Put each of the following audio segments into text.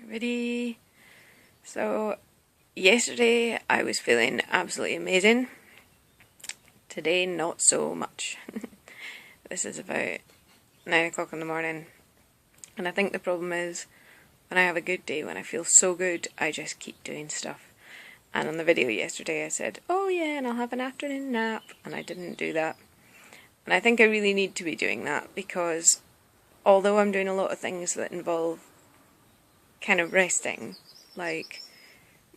everybody. So, yesterday I was feeling absolutely amazing. Today, not so much. This is about 9 o'clock in the morning. And I think the problem is, when I have a good day, when I feel so good, I just keep doing stuff. And on the video yesterday I said, oh yeah, and I'll have an afternoon nap. And I didn't do that. And I think I really need to be doing that because although I'm doing a lot of things that involve kind of resting, like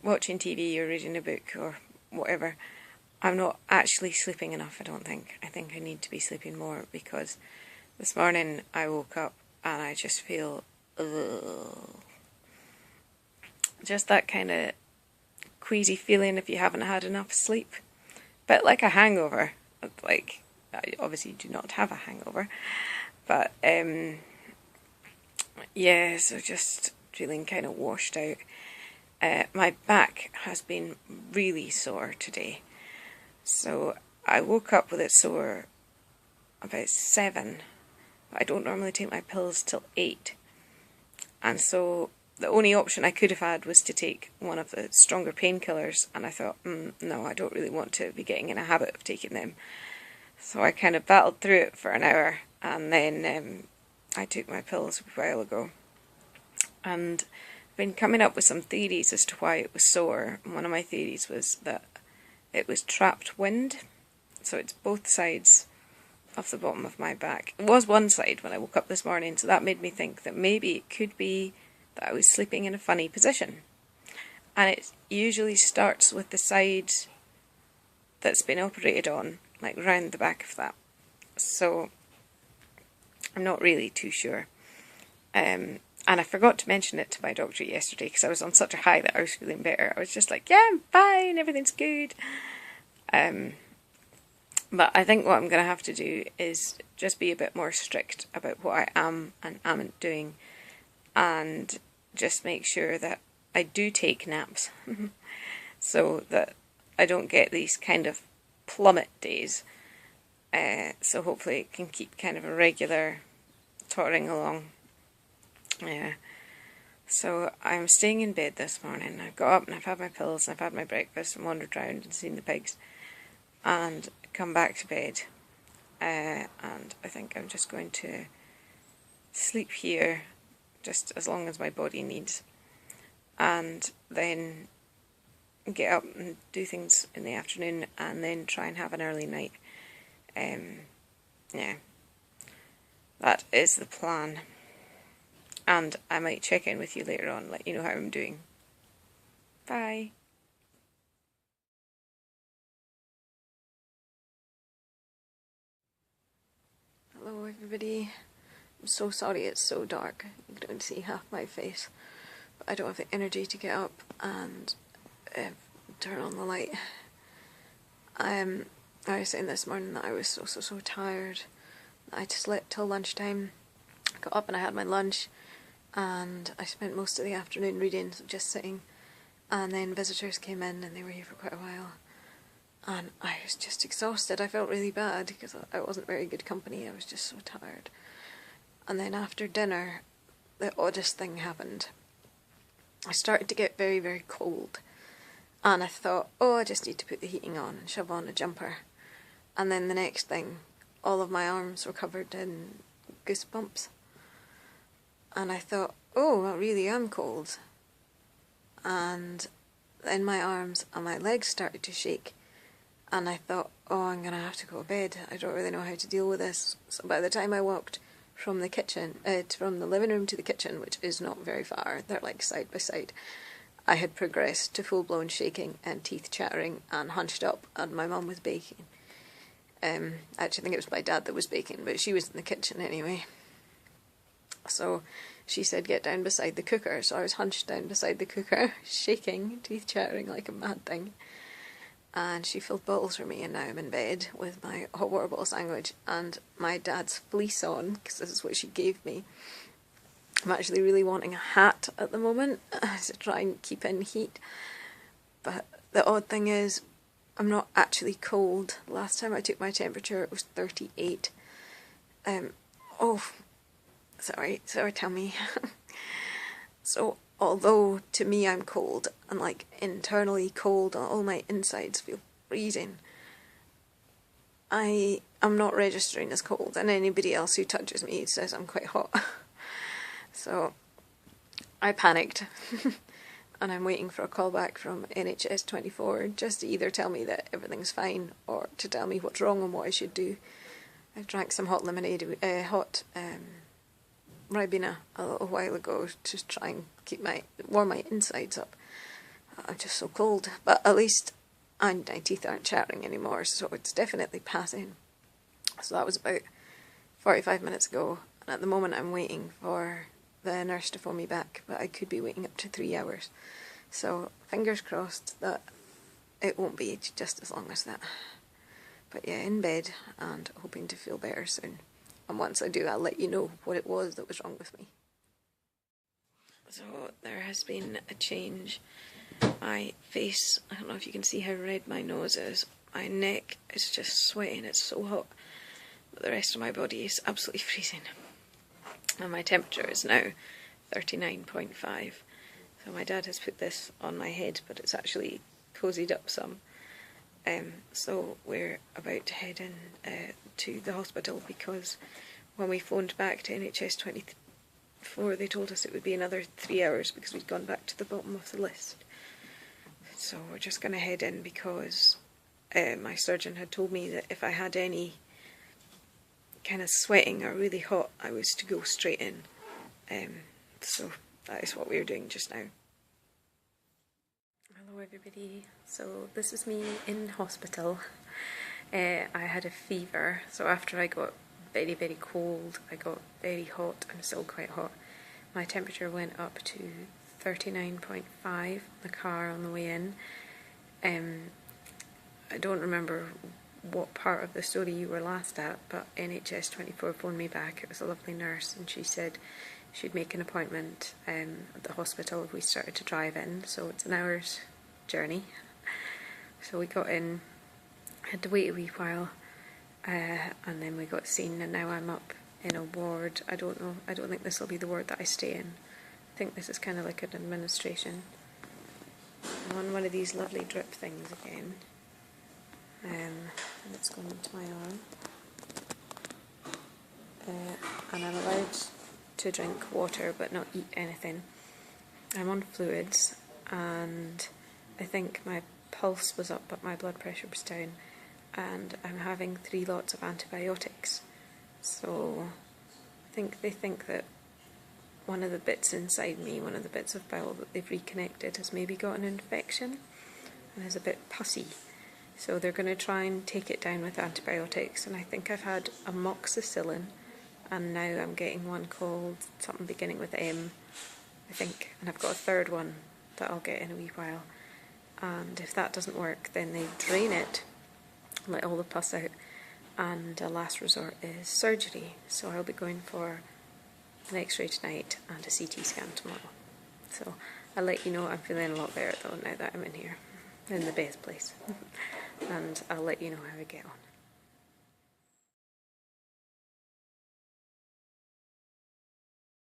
watching TV or reading a book or whatever, I'm not actually sleeping enough, I don't think. I think I need to be sleeping more because this morning I woke up and I just feel just that kind of queasy feeling if you haven't had enough sleep. Bit like a hangover. Like, I obviously do not have a hangover, but yeah, so just feeling kind of washed out. My back has been really sore today. So I woke up with it sore about 7. But I don't normally take my pills till 8. And so the only option I could have had was to take one of the stronger painkillers. And I thought, no, I don't really want to be getting in a habit of taking them. So I kind of battled through it for an hour. And then I took my pills a while ago. And been coming up with some theories as to why it was sore. And one of my theories was that it was trapped wind, so it's both sides of the bottom of my back. It was one side when I woke up this morning, so that made me think that maybe it could be that I was sleeping in a funny position. And it usually starts with the side that's been operated on, like round the back of that. So I'm not really too sure. And I forgot to mention it to my doctor yesterday because I was on such a high that I was feeling better. I was just like, yeah, I'm fine, everything's good. But I think what I'm going to have to do is just be a bit more strict about what I am and amn't doing. And just make sure that I do take naps. So that I don't get these kind of plummet days. So hopefully it can keep kind of a regular tottering along. Yeah, so I'm staying in bed this morning. I've got up and I've had my pills and I've had my breakfast and wandered around and seen the pigs and come back to bed. And I think I'm just going to sleep here just as long as my body needs, and then get up and do things in the afternoon and then try and have an early night. Yeah, that is the plan. And I might check in with you later on, let you know how I'm doing. Bye. Hello everybody. I'm so sorry it's so dark. You don't see half my face. But I don't have the energy to get up and turn on the light. I was saying this morning that I was so tired. I slept till lunchtime. I got up and I had my lunch. And I spent most of the afternoon reading, so just sitting, and then visitors came in and they were here for quite a while, and I was just exhausted. I felt really bad because I wasn't very good company. I was just so tired. And then after dinner, the oddest thing happened. I started to get very cold, and I thought, oh, I just need to put the heating on and shove on a jumper. And then the next thing, all of my arms were covered in goosebumps. And I thought, oh, I really am cold. And then my arms and my legs started to shake. And I thought, oh, I'm going to have to go to bed. I don't really know how to deal with this. So by the time I walked from the kitchen, from the living room to the kitchen, which is not very far, they're like side by side, I had progressed to full-blown shaking and teeth chattering and hunched up, and my mum was baking. I actually think it was my dad that was baking, but she was in the kitchen anyway. So she said, get down beside the cooker. So I was hunched down beside the cooker, shaking, teeth chattering like a mad thing. And she filled bottles for me, and now I'm in bed with my hot water bottle sandwich and my dad's fleece on, because this is what she gave me. I'm actually really wanting a hat at the moment to try and keep in heat. But the odd thing is, I'm not actually cold. Last time I took my temperature, it was 38. Sorry, tummy. So although to me I'm cold and like internally cold, all my insides feel freezing, I am not registering as cold, and anybody else who touches me says I'm quite hot. So I panicked and I'm waiting for a call back from NHS 24 just to either tell me that everything's fine or to tell me what's wrong and what I should do. I drank some hot lemonade, Ribena a little while ago to try and warm my insides up. I'm just so cold, but at least my teeth aren't chattering anymore, so it's definitely passing. So that was about 45 minutes ago, and at the moment I'm waiting for the nurse to phone me back, but I could be waiting up to 3 hours. So fingers crossed that it won't be just as long as that. But yeah, in bed and hoping to feel better soon. And once I do, I'll let you know what it was that was wrong with me. So there has been a change. My face, I don't know if you can see how red my nose is. My neck is just sweating, it's so hot. But the rest of my body is absolutely freezing. And my temperature is now 39.5. So my dad has put this on my head, but it's actually cozied up some. So we're about to head in to the hospital, because when we phoned back to NHS 24 they told us it would be another 3 hours because we'd gone back to the bottom of the list. So we're just going to head in because my surgeon had told me that if I had any kind of sweating or really hot, I was to go straight in. So that is what we're doing just now. Hello everybody, so this is me in hospital. I had a fever, so after I got very, very cold, I got very hot. I'm still quite hot. My temperature went up to 39.5 in the car on the way in. I don't remember what part of the story you were last at, but NHS 24 phoned me back. It was a lovely nurse, and she said she'd make an appointment at the hospital if we started to drive in, so it's an hour's journey. So we got in, had to wait a wee while, and then we got seen, and now I'm up in a ward. I don't know, I don't think this will be the ward that I stay in. I think this is kind of like an administration. I'm on one of these lovely drip things again, and it's gone into my arm, and I'm allowed to drink water but not eat anything. I'm on fluids, and I think my pulse was up but my blood pressure was down, and I'm having 3 lots of antibiotics. So I think they think that one of the bits inside me, one of the bits of bowel that they've reconnected, has maybe got an infection and is a bit pussy. So they're going to try and take it down with antibiotics, and I think I've had amoxicillin, and now I'm getting one called something beginning with M, I think, and I've got a third one that I'll get in a wee while. And if that doesn't work, then they drain it, let all the pus out, and the last resort is surgery. So I'll be going for an x-ray tonight and a CT scan tomorrow. So I'll let you know. I'm feeling a lot better though now that I'm in here, in the best place. And I'll let you know how I get on.